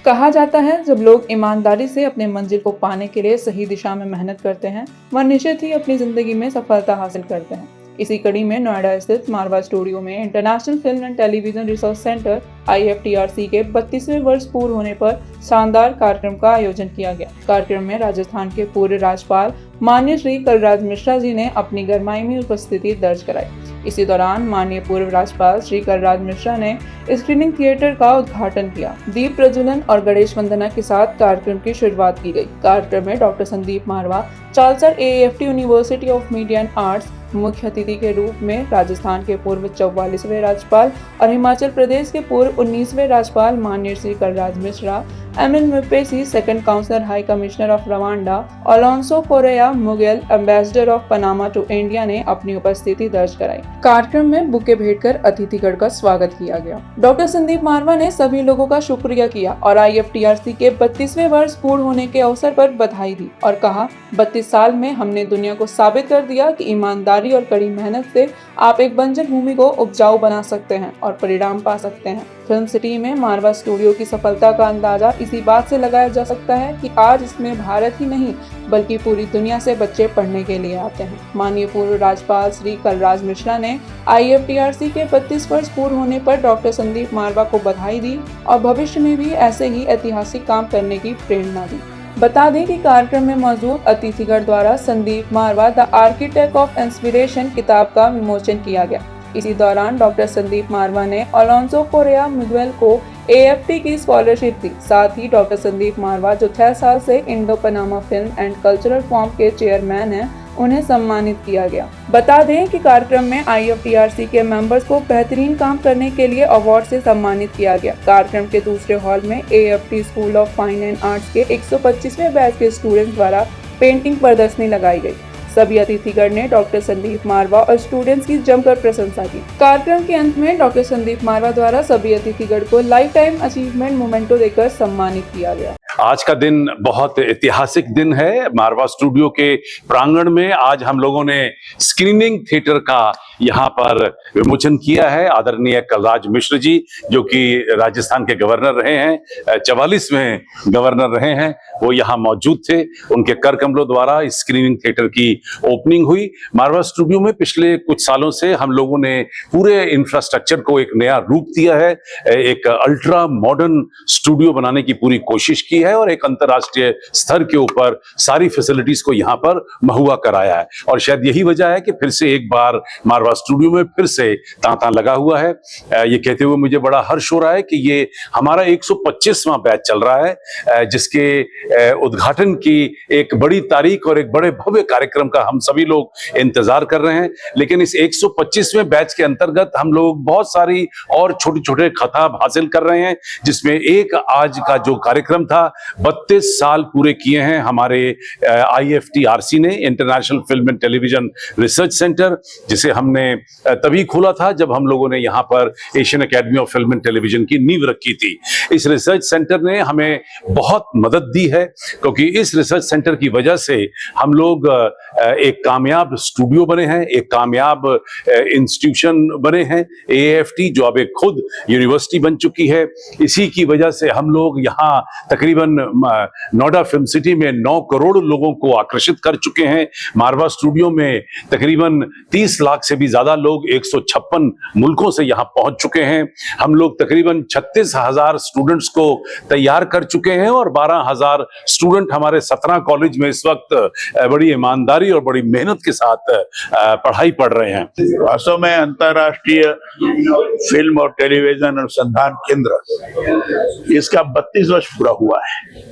कहा जाता है, जब लोग ईमानदारी से अपने मंजिल को पाने के लिए सही दिशा में मेहनत करते हैं, वह निश्चित ही अपनी जिंदगी में सफलता हासिल करते हैं। इसी कड़ी में नोएडा स्थित मारवा स्टूडियो में international film and television research centre IFTRC के 32वें वर्ष पूर्ण होने पर शानदार कार्यक्रम का आयोजन किया गया। कार्यक्रम में राजस्थान के पूर्व राज्यपाल माननीय श्री कलराज मिश्रा जी ने अपनी गरमाई उपस्थिति दर्ज कराई। इसी दौरान माननीय पूर्व राज्यपाल श्री कलराज मिश्रा ने स्क्रीनिंग थिएटर का उद्घाटन किया। दीप प्रज्वलन और गणेश वंदना के साथ कार्यक्रम की शुरुआत की गई। कार्यक्रम में doctor Sandeep Marwah, chancellor AAFT university of media and arts, मुख्य अतिथि के रूप में राजस्थान के पूर्व 44वें राज्यपाल और हिमाचल प्रदेश के पूर्व 19वें राज्यपाल माननीय Shri Kalraj Mishra, MNMPC second counsellor high commissioner of Rwanda, Alonso Correa Miguel, ambassador of Panama to India ने अपनी उपस्थिति दर्ज कराई। कार्यक्रम में बुके भेंटकर अतिथिगण का स्वागत किया गया। डॉक्टर संदीप मारवा ने सभी लोगों का शुक्रिया किया और IFTRC के 32वें वर्ष पूर्ण होने के अवसर पर बधाई दी और कहा, 32 साल में हमने दुनिया को साबित कर दिया कि ईमानदारी और कड़ी मेहनत से आप एक बंजर भूमि को उपजाऊ बना सकते हैं और परिणाम पा सकते हैं। फिल्म सिटी में मारवा स्टूडियो की सफलता का अंदाजा इसी बात से लगाया जा सकता है कि आज इसमें भारत ही नहीं बल्कि पूरी दुनिया से बच्चे पढ़ने के लिए आते हैं। माननीय पूर्व राज्यपाल श्री कलराज मिश्रा ने IFTRC के 32 वर्ष पूर्ण होने पर डॉक्टर संदीप मारवा को बधाई दी और भविष्य में भी ऐसे ही ऐतिहासिक काम करने की प्रेरणा दी। बता दें कि कार्यक्रम में मौजूद अतिथिगण द्वारा संदीप मारवा द आर्किटेक्ट ऑफ इंस्पिरेशन किताब का विमोचन किया गया। इसी दौरान डॉक्टर संदीप मारवा ने अलोंसो कोरेया मुगेल को AFT की स्कॉलरशिप दी। साथ ही डॉक्टर संदीप मारवा, जो 6 साल से Indo Panama film and cultural form के चेयरमैन हैं, उन्हें सम्मानित किया गया। बता दें कि कार्यक्रम में IFTRC के मेंबर्स को बेहतरीन काम करने के लिए अवार्ड से सम्मानित किया गया। कार्यक्रम के दूसरे हॉल में AFT school of fine and arts के 125वें बैच के स्टूडेंट्स द्वारा पेंटिंग प्रदर्शनी लगाई गई। सभी अतिथिगण ने डॉक्टर संदीप मारवा और स्टूडेंट्स की जमकर प्रशंसा की। कार्यक्रम के अंत में डॉक्टर संदीप मारवा द्वारा सभी अतिथिगण को लाइफ टाइम अचीवमेंट मोमेंटो देकर सम्मानित किया गया। आज का दिन बहुत ऐतिहासिक दिन है। मारवा स्टूडियो के प्रांगण में आज हम लोगों ने स्क्रीनिंग थिएटर का यहाँ पर विमोचन किया है। आदरणीय कलराज मिश्र जी, जो कि राजस्थान के गवर्नर रहे हैं, 44वें गवर्नर रहे हैं, वो यहाँ मौजूद थे। उनके कर कमलों द्वारा इस स्क्रीनिंग थिएटर की ओपनिंग हुई। मारवा स्टूडियो में पिछले कुछ सालों से हम लोगों ने पूरे इंफ्रास्ट्रक्चर को एक नया रूप दिया है। एक अल्ट्रा मॉडर्न स्टूडियो बनाने की पूरी कोशिश की है और एक अंतर्राष्ट्रीय स्तर के ऊपर सारी फैसिलिटीज को यहाँ पर महुआ कराया है। और शायद यही वजह है कि फिर से एक बार मारवा स्टूडियो में फिर से तांता लगा हुआ है। ये कहते हुए मुझे बड़ा हर्ष हो रहा है कि ये हमारा 125वां बैच चल रहा है, जिसके उद्घाटन की एक बड़ी तारीख और एक बड़े भव्य कार्यक्रम का हम सभी लोग इंतजार कर रहे हैं। लेकिन इस 125वें बैच के अंतर्गत हम लोग बहुत सारी और छोटे छोटे खताब हासिल कर रहे हैं, जिसमें एक आज का जो कार्यक्रम था, 32 साल पूरे किए हैं हमारे IFTRC ने, international film and television research centre, जिसे हमने तभी खोला था जब हम लोगों ने यहाँ पर Asian academy of film and television की नींव रखी थी। इस रिसर्च सेंटर ने हमें बहुत मदद दी है, क्योंकि इस रिसर्च सेंटर की वजह से हम लोग एक कामयाब स्टूडियो बने हैं, एक कामयाब इंस्टीट्यूशन बने हैं। AAFT जो अब एक खुद यूनिवर्सिटी बन चुकी है, इसी की वजह से हम लोग यहाँ तकरीबन नोएडा फिल्म सिटी में 9 करोड़ लोगों को आकर्षित कर चुके हैं। मारवा स्टूडियो में तकरीबन 30 लाख से भी ज्यादा लोग 156 मुल्कों से यहाँ पहुंच चुके हैं। हम लोग तकरीबन 36,000 स्टूडेंट्स को तैयार कर चुके हैं और 12,000 स्टूडेंट हमारे 17 कॉलेज में इस वक्त बड़ी ईमानदारी और बड़ी मेहनत के साथ पढ़ाई पढ़ रहे हैं। वास्तव में अंतर्राष्ट्रीय फिल्म और टेलीविजन अनुसंधान केंद्र, इसका 32 वर्ष पूरा हुआ है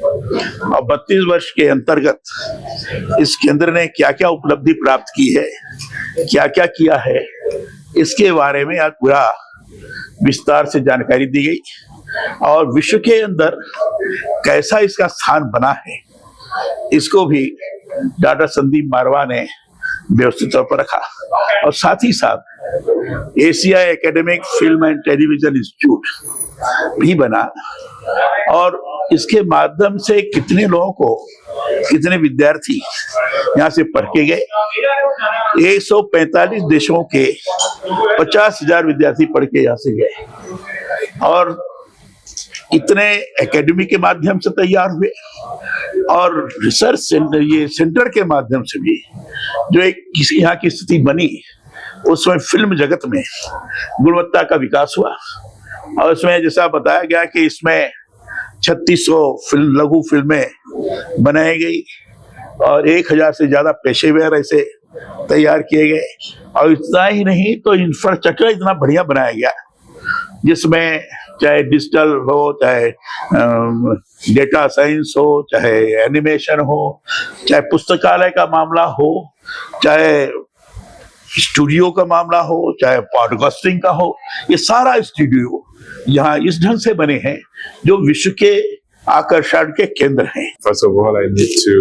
और 32 वर्ष के अंतर्गत इस केंद्र ने क्या क्या उपलब्धि प्राप्त की है, क्या क्या किया है, इसके बारे में आज पूरा विस्तार से जानकारी दी गई और विश्व के अंदर कैसा इसका स्थान बना है, इसको भी डॉक्टर संदीप मारवा ने व्यवस्थित तौर पर रखा। और साथ ही साथ Asia academic film and television institute भी बना और इसके माध्यम से कितने लोगों को, कितने विद्यार्थी यहाँ से पढ़ के गए। 145 देशों के 50,000 विद्यार्थी पढ़ के यहाँ से गए और इतने एकेडमी के माध्यम से तैयार हुए और रिसर्च सेंटर, ये सेंटर के माध्यम से भी जो एक किसी यहाँ की स्थिति बनी, उसमें फिल्म जगत में गुणवत्ता का विकास हुआ। और उसमें जैसा बताया गया कि इसमें 3600 लघु फिल्में बनाई गई और 1000 से ज्यादा पेशेवर ऐसे तैयार किए गए। और इतना ही नहीं तो इंफ्रास्ट्रक्चर इतना बढ़िया बनाया गया, जिसमें चाहे डिजिटल हो, चाहे डेटा साइंस हो, चाहे एनिमेशन हो, चाहे पुस्तकालय का मामला हो, चाहे स्टूडियो का मामला हो, चाहे पॉडकास्टिंग का हो, ये सारा स्टूडियो यहाँ इस ढंग से बने हैं जो विश्व के आकर्षण के केंद्र हैं। First of all, I need to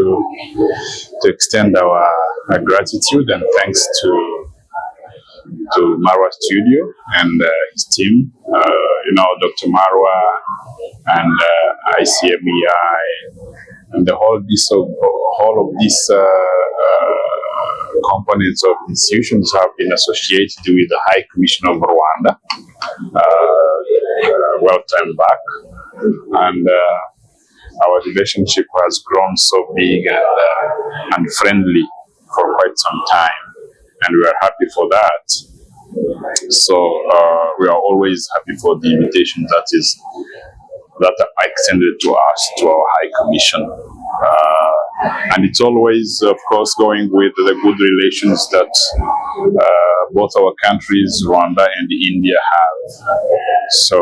extend our gratitude and thanks to Marwa Studio and his team. Dr. Marwa and ICMEI and the whole of these components of institutions have been associated with the High Commission of Rwanda well time back, and our relationship has grown so big and friendly for quite some time, and we are happy for that. So we are always happy for the invitation that are extended to us, to our High Commission. And it's always, of course, going with the good relations that both our countries, Rwanda and India, have. So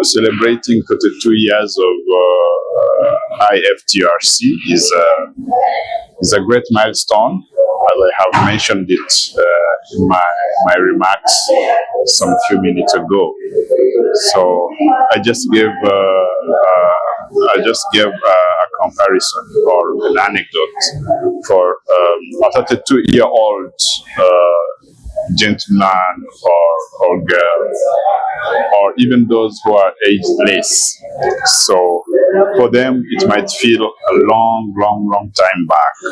celebrating 32 years of IFTRC is a great milestone, as I have mentioned it in my remarks some few minutes ago. So I just gave a comparison or an anecdote for a 32-year-old gentleman or girl, or even those who are ageless. So for them, it might feel a long time back.